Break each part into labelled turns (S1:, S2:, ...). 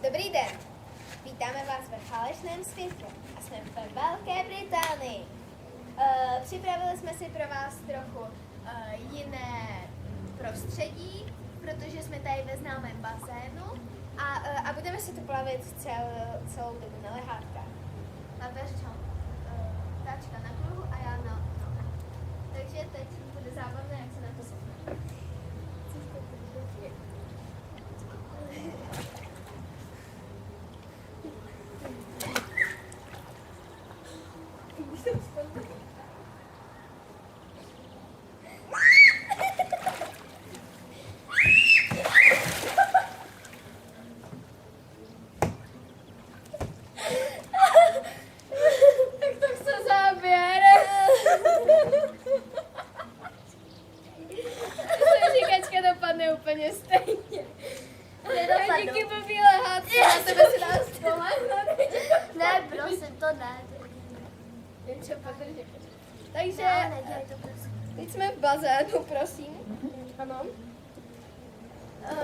S1: Dobrý den, vítáme vás ve falešném světě a jsme ve Velké Británii. Připravili jsme si pro vás trochu jiné prostředí, protože jsme tady ve známém bazénu a budeme si tu plavit celou dobu na lehátkách. Máme řečeno táčka na kruhu a já na nohe. Takže teď bude zábavné, jak se na to sedne. Úplně stejně. Díky blbý lehátce, na tebe si dá vzpomenout.
S2: Ne, prosím, to ne.
S1: Něco podržet. Takže, teď jsme v bazénu, prosím. Ano.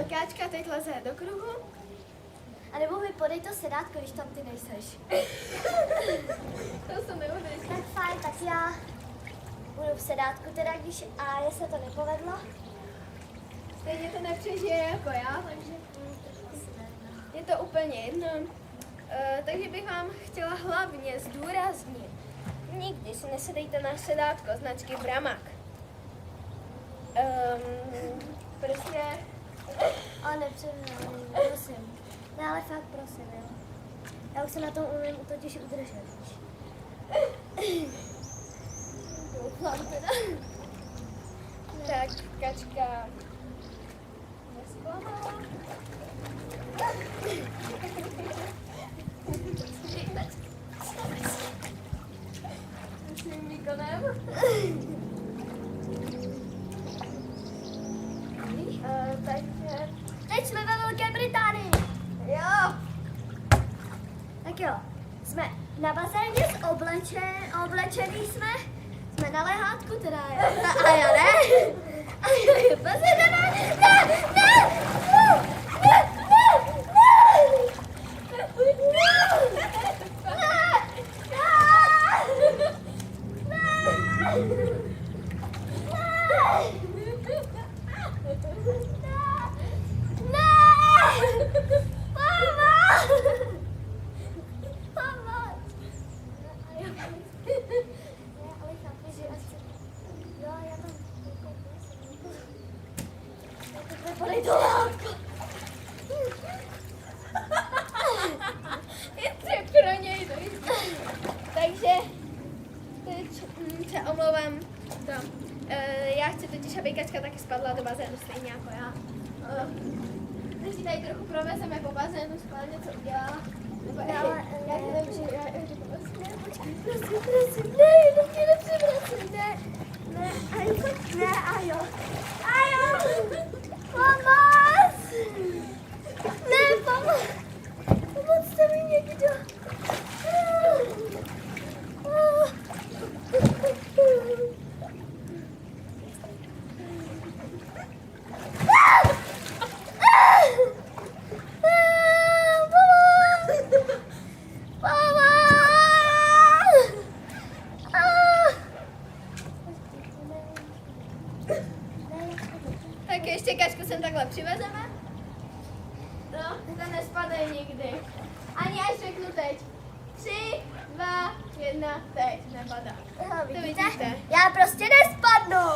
S1: Káčka teď leze do kruhu.
S2: A nebo mi podej to sedátko, když tam ty nejseš.
S1: To se neuvěříš.
S2: Tak fajn, tak já budu v sedátku teda, když a se to nepovedlo.
S1: Stejně to nepřežije jako já, takže je to úplně jedno. Takže bych vám chtěla hlavně zdůraznit, nikdy si nesedejte na sedátko značky Bramák. Prostě...
S2: Ale nepřehnám, prosím. Ne, ale fakt prosím, jo. Já už se na tom umím totiž udržet.
S1: Doufám teda. Tak, Kačka nesklamala. S tím výkonem. Takže...
S2: Teď jsme ve Velké Británii.
S1: Jo.
S2: Tak jo, jsme na bazéně oblečený jsme na lehátku teda, jo. A já ne. A já je bazén, ne. Podej to lehátko.
S1: Je to pro něj to. Takže teď se omlouvám. Já chci totiž, aby Kačka taky spadla do bazénu stejně jako já. Takže tady trochu provezeme po bazénu, schválně co udělala. Nebo já nevím, že já počkej, prosím,
S2: Ne, jenom mě nepřevracím, ne, a jo, pomoc, ne, pomozte mi někdo.
S1: Tak ještě Kačku sem takhle přivezeme. No, to nespadne nikdy. Ani až řeknu teď. 3, 2, 1, teď nepadá. To vidíte?
S2: Já prostě nespadnu.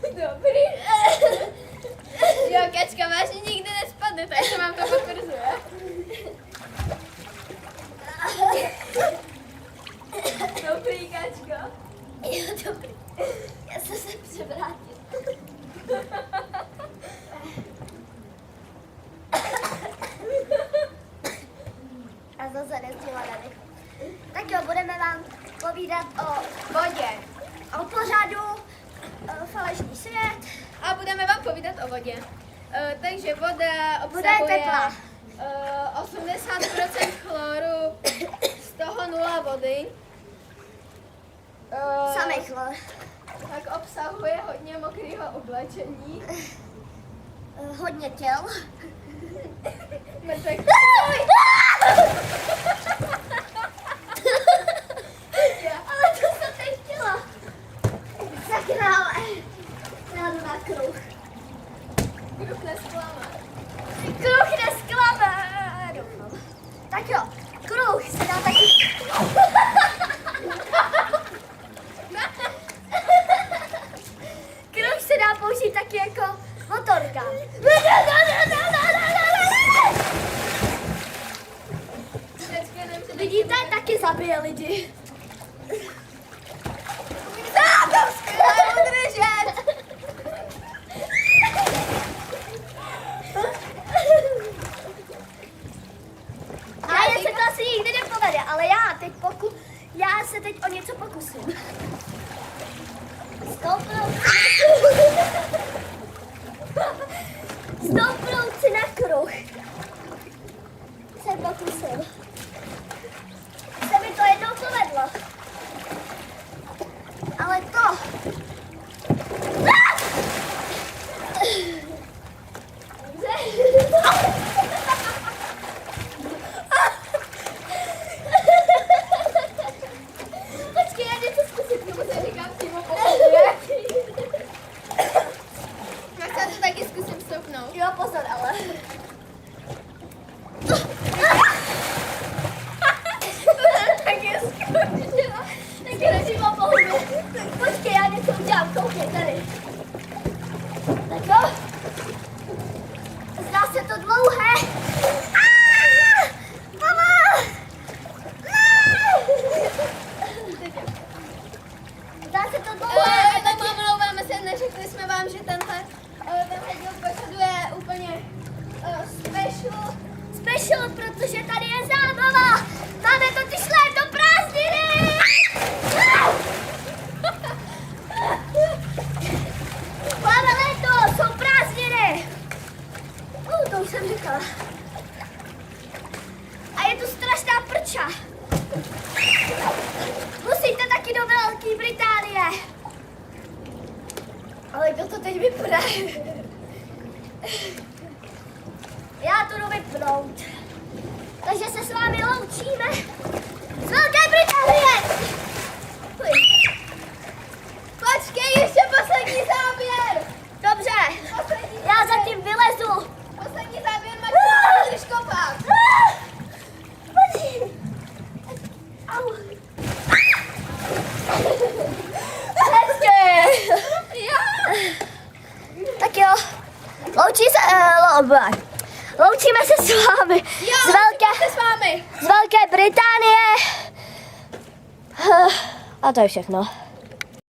S1: Dobrý. Jo, Kačka vážně nikdy nespadne, takže vám to potvrzuje. Dobrý, Kačko.
S2: Jo, dobrý. Já jsem se převrátil. A zase nezdíla tady. Tak jo, budeme vám povídat o
S1: Vodě.
S2: o pořadu falešný svět.
S1: A budeme vám povídat o vodě. Takže voda
S2: Voda je
S1: obsahuje
S2: teplá.
S1: 80% chloru, vody.
S2: Samý chlor.
S1: Tak obsahuje hodně mokrého oblečení.
S2: Hodně těl.
S1: Mrtvek.
S2: Ale to jsem nechtěla. Sakrále. Já jdu na kruh.
S1: Kruh nesklame.
S2: Kruh nesklame. Doufám. Tak jo, kruh se dá taky... Kruh se dá použít taky jako motorka. Vidíte, taky zabije lidi.
S1: To skvěle udržet!
S2: A je se to asi nikdy nepovede, ale já se teď o něco pokusím. Stoupnout si na kruh. Se pokusil. Se mi to jednou povedlo. Ale to... Počkej, já něco zkusím, tomu se říkám přímo pohodě.
S1: Já to taky zkusím stoupnout.
S2: Jo, pozor, ale...
S1: Taky zkusím.
S2: Taky nepřímo pohodě. Počkej, já něco udělám, koukej, tady. Tak jo. Zdá se to dlouhé. Mama! Zdá se to dlouhé.
S1: Tak omlouváme se, neřekli jsme vám, že tenhle díl pořadu je úplně special.
S2: Special, protože tady je zábava. Máme totiž léto prázdniny. Máme léto, jsou prázdniny. To už jsem říkala. A je tu strašná prča. Musíte taky do Velké Británie. Ale kdo to teď vypne? Já to jdu vypnout. Takže se s vámi loučíme z Velké Británie.
S1: Počkej, ještě poslední záběr.
S2: Dobře,
S1: Poslední
S2: já zatím vylezu.
S1: Poslední záběr Maxa, můžeš kopat.
S2: Au. Hezky.
S1: Jo.
S2: Tak jo, loučíme se s vámi
S1: Jo,
S2: z
S1: s vámi.
S2: Velké Británie. A to je všechno.